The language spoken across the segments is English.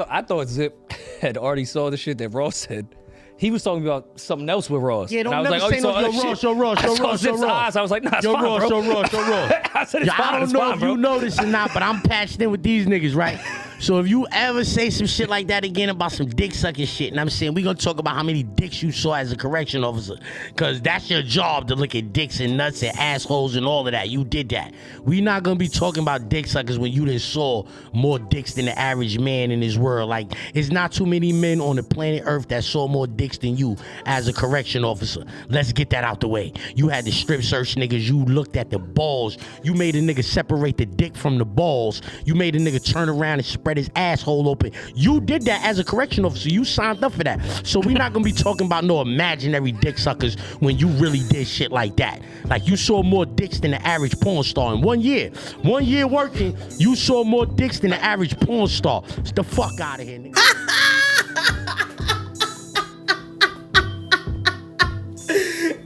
I thought Zip had already saw the shit that Ross said. He was talking about something else with Ross. Yeah, don't and I was never like, say no. Yo, Ross. I was like, nah, it's Yo, fine, Ross, bro. Ross. I said, it's fine, I don't it's know fine, if bro. you know this or not, but I'm passionate with these niggas, right? So if you ever say some shit like that again about some dick sucking shit, and I'm saying we gonna talk about how many dicks you saw as a correction officer, cause that's your job to look at dicks and nuts and assholes and all of that. You did that. We not gonna be talking about dick suckers when you done saw more dicks than the average man in this world. Like, it's not too many men on the planet Earth that saw more dicks than you as a correction officer. Let's get that out the way. You had the strip search niggas. You looked at the balls. You made a nigga separate the dick from the balls. You made a nigga turn around and spread his asshole open. You did that as a correction officer. You signed up for that. So we're not gonna be talking about no imaginary dick suckers when you really did shit like that. Like, you saw more dicks than the average porn star in 1 year. 1 year working, you saw more dicks than the average porn star. Get the fuck out of here, nigga.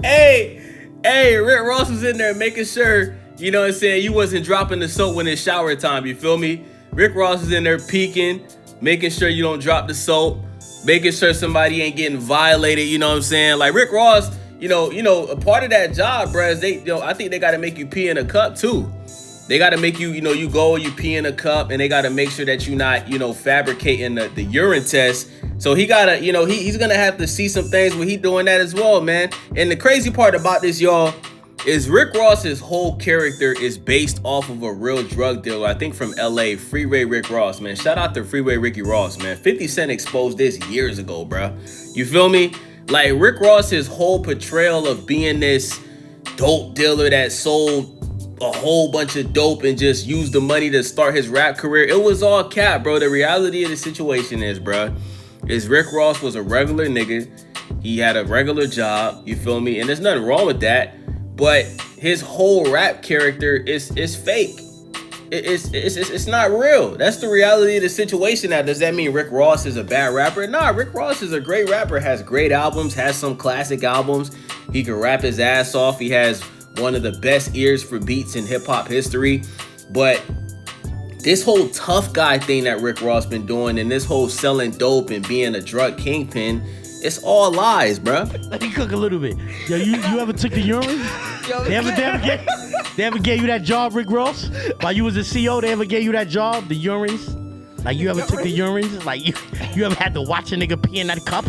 Hey, Rick Ross was in there making sure, you know what I'm saying, you wasn't dropping the soap when it's shower time, you feel me? Rick Ross is in there peeking, making sure you don't drop the soap, making sure somebody ain't getting violated, you know what I'm saying? Like, Rick Ross, you know, a part of that job, bruh, is I think they gotta make you pee in a cup too. They gotta make you, you go, you pee in a cup, and they gotta make sure that you're not, fabricating the urine test. So he gotta, he's gonna have to see some things when he doing that as well, man. And the crazy part about this, y'all, is Rick Ross's whole character is based off of a real drug dealer, I think from LA, Freeway Rick Ross, man. Shout out to Freeway Ricky Ross, man. 50 Cent exposed this years ago, bro. You feel me? Like, Rick Ross's whole portrayal of being this dope dealer that sold a whole bunch of dope and just used the money to start his rap career, it was all cap, bro. The reality of the situation is, bro, is Rick Ross was a regular nigga. He had a regular job, you feel me? And there's nothing wrong with that. But his whole rap character is fake. It's not real. That's the reality of the situation. Now, does that mean Rick Ross is a bad rapper? Nah, Rick Ross is a great rapper, has great albums, has some classic albums. He can rap his ass off. He has one of the best ears for beats in hip hop history. But this whole tough guy thing that Rick Ross been doing, and this whole selling dope and being a drug kingpin, it's all lies, bro. Let me cook a little bit. Yo, you ever took the urine? They ever gave you that job, Rick Ross? While you was a CO, they ever gave you that job, the urines? Like, you ever took the urines? Like, you ever had to watch a nigga pee in that cup?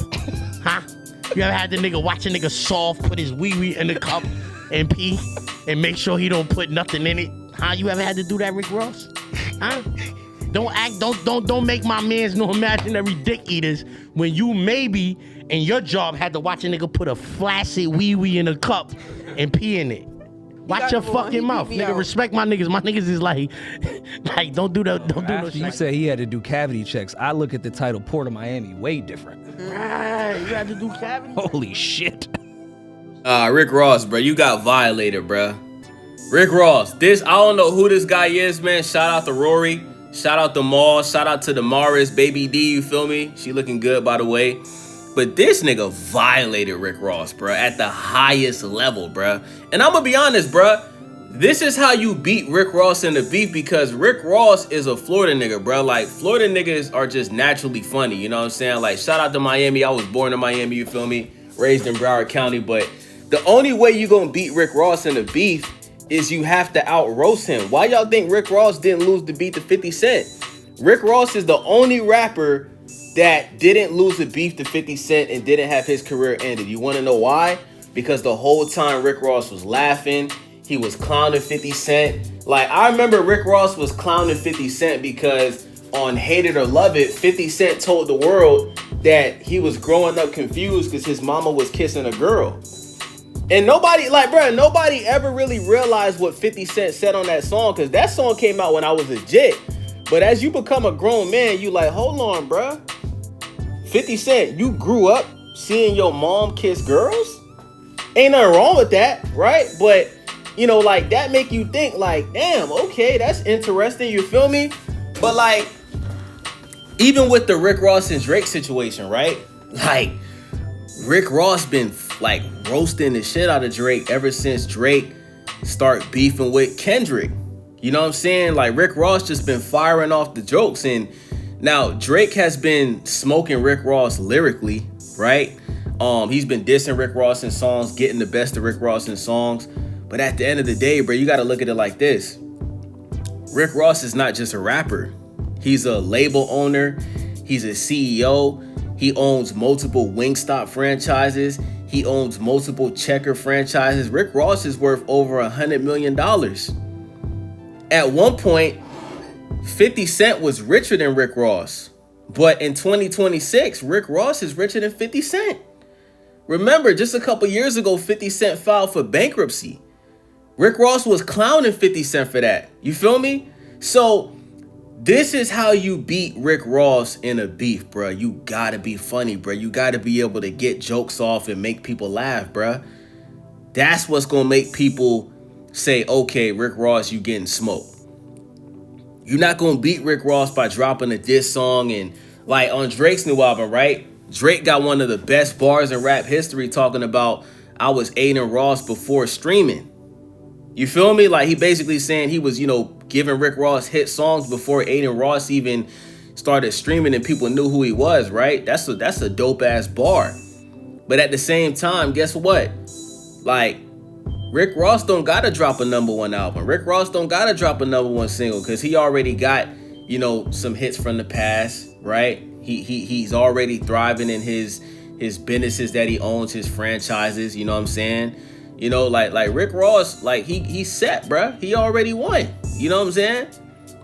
Huh? You ever had the nigga watch a nigga soft put his wee-wee in the cup and pee and make sure he don't put nothing in it? Huh? You ever had to do that, Rick Ross? Huh? Don't make my mans no imaginary dick eaters when you maybe in your job had to watch a nigga put a flaccid wee-wee in a cup and pee in it. Watch your fucking mouth, nigga. Respect my niggas. My niggas is like don't do that. Don't do no shit. You said he had to do cavity checks. I look at the title Port of Miami, way different. Right, you had to do cavity. Holy shit. Rick Ross, bro, you got violated, bro. Rick Ross, I don't know who this guy is, man. Shout out to Rory. Shout out to Maul. Shout out to the Morris, Baby D, you feel me? She looking good, by the way. But this nigga violated Rick Ross, bro, at the highest level, bro. And I'm gonna be honest, bro. This is how you beat Rick Ross in the beef, because Rick Ross is a Florida nigga, bro. Like, Florida niggas are just naturally funny, you know what I'm saying? Like, shout out to Miami. I was born in Miami, you feel me? Raised in Broward County. But the only way you gonna beat Rick Ross in the beef is you have to out-roast him. Why y'all think Rick Ross didn't lose the beat to 50 Cent? Rick Ross is the only rapper that didn't lose the beef to 50 Cent and didn't have his career ended. You want to know why? Because the whole time Rick Ross was laughing. He was clowning 50 Cent. Like, I remember Rick Ross was clowning 50 Cent because on Hate It or Love It, 50 Cent told the world that he was growing up confused because his mama was kissing a girl. And nobody ever really realized what 50 Cent said on that song, because that song came out when I was a jit. But as you become a grown man, you like, hold on, bruh. 50 Cent, you grew up seeing your mom kiss girls? Ain't nothing wrong with that, right? But, like, that make you think, like, damn, okay, that's interesting, you feel me? But, like, even with the Rick Ross and Drake situation, right? Like, Rick Ross been, like, roasting the shit out of Drake ever since Drake start beefing with Kendrick. You know what I'm saying? Like, Rick Ross just been firing off the jokes, and Now, Drake has been smoking Rick Ross lyrically, right? He's been dissing Rick Ross in songs, getting the best of Rick Ross in songs. But at the end of the day, bro, you got to look at it like this. Rick Ross is not just a rapper. He's a label owner. He's a CEO. He owns multiple Wingstop franchises. He owns multiple Checker franchises. Rick Ross is worth over $100 million. At one point, 50 Cent was richer than Rick Ross. But in 2026, Rick Ross is richer than 50 Cent. Remember, just a couple years ago, 50 Cent filed for bankruptcy. Rick Ross was clowning 50 Cent for that. You feel me? So this is how you beat Rick Ross in a beef, bro. You gotta be funny, bro. You gotta be able to get jokes off and make people laugh, bro. That's what's gonna make people say, okay, Rick Ross, you getting smoked. You're not gonna beat Rick Ross by dropping a diss song. And like on Drake's new album, right? Drake got one of the best bars in rap history talking about, I was Aiden Ross before streaming. You feel me? Like he basically saying he was, giving Rick Ross hit songs before Aiden Ross even started streaming and people knew who he was, right? That's a dope ass bar. But at the same time, guess what? Like Rick Ross don't gotta drop a #1 album. Rick Ross don't gotta drop a #1 single because he already got, some hits from the past, right? He's already thriving in his businesses that he owns, his franchises, you know what I'm saying? Like Rick Ross, like he's set, bruh. He already won. You know what I'm saying?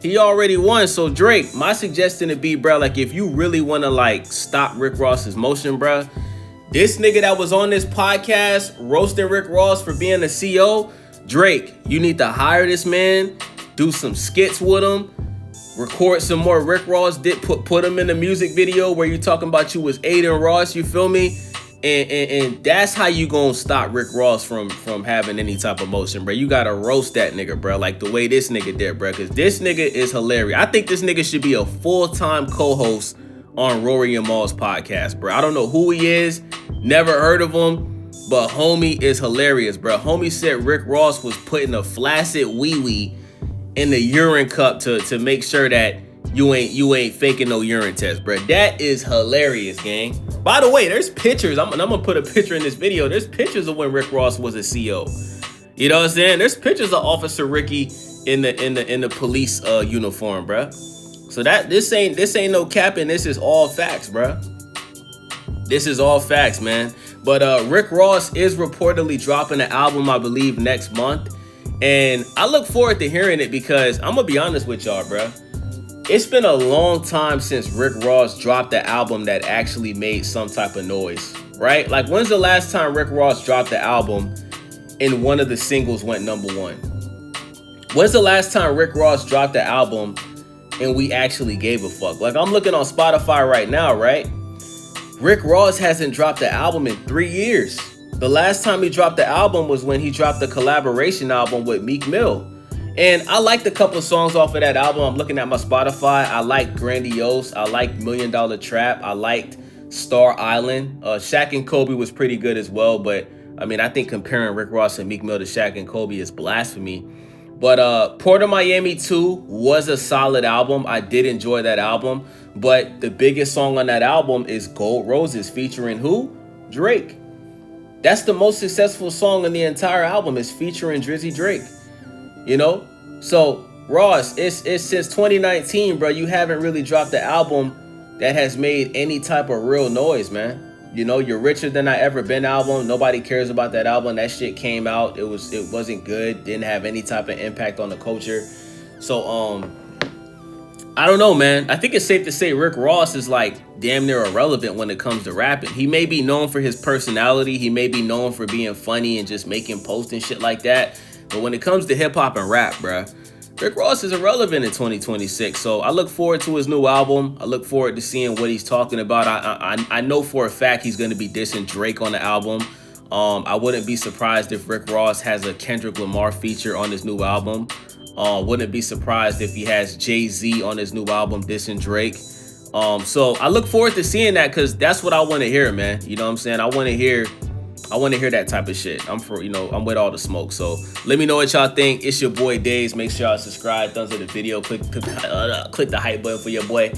He already won. So Drake, my suggestion would be, bruh, like if you really want to like stop Rick Ross's motion, bruh, this nigga that was on this podcast roasting Rick Ross for being a CEO, Drake, you need to hire this man, do some skits with him, record some more Rick Ross, put him in a music video where you talking about you was Aiden Ross, you feel me? And that's how you gonna stop Rick Ross from having any type of motion, bro. You gotta roast that nigga, bro, like the way this nigga did, bro, because this nigga is hilarious. I think this nigga should be a full-time co-host on Rory and Maul's podcast, bro. I don't know who he is, never heard of him, but homie is hilarious, bro. Homie said Rick Ross was putting a flaccid wee-wee in the urine cup to make sure that you ain't faking no urine test, bro. That is hilarious, gang. By the way, there's pictures. I'm gonna put a picture in this video. There's pictures of when Rick Ross was a CO. You know what I'm saying? There's pictures of Officer Ricky in the police uniform, bro. So this ain't no capping. This is all facts, bro. This is all facts, man. But Rick Ross is reportedly dropping an album, I believe, next month. And I look forward to hearing it because I'm gonna be honest with y'all, bro. It's been a long time since Rick Ross dropped the album that actually made some type of noise, right? Like, when's the last time Rick Ross dropped the album and one of the singles went #1? When's the last time Rick Ross dropped the album and we actually gave a fuck? Like, I'm looking on Spotify right now, right? Rick Ross hasn't dropped the album in 3 years. The last time he dropped the album was when he dropped the collaboration album with Meek Mill. And I liked a couple of songs off of that album. I'm looking at my Spotify. I liked Grandiose. I liked $1 Million Trap. I liked Star Island. Shaq and Kobe was pretty good as well. But, I mean, I think comparing Rick Ross and Meek Mill to Shaq and Kobe is blasphemy. But Port of Miami 2 was a solid album. I did enjoy that album. But the biggest song on that album is Gold Roses featuring who? Drake. That's the most successful song on the entire album, is featuring Drizzy Drake. So Ross, it's since 2019, bro. You haven't really dropped the album that has made any type of real noise, man. You're Richer Than I Ever Been album. Nobody cares about that album. That shit came out. It wasn't good. Didn't have any type of impact on the culture. So I don't know, man. I think it's safe to say Rick Ross is like damn near irrelevant when it comes to rapping. He may be known for his personality. He may be known for being funny and just making posts and shit like that. But when it comes to hip hop and rap, bruh, Rick Ross is irrelevant in 2026. So I look forward to his new album. I look forward to seeing what he's talking about. I know for a fact he's going to be dissing Drake on the album. I wouldn't be surprised if Rick Ross has a Kendrick Lamar feature on his new album. Wouldn't be surprised if he has Jay-Z on his new album dissing Drake. So I look forward to seeing that because that's what I want to hear, man. You know what I'm saying? I want to hear that type of shit. I'm with all the smoke. So let me know what y'all think. It's your boy Days. Make sure y'all subscribe, thumbs up the video, click the hype button for your boy.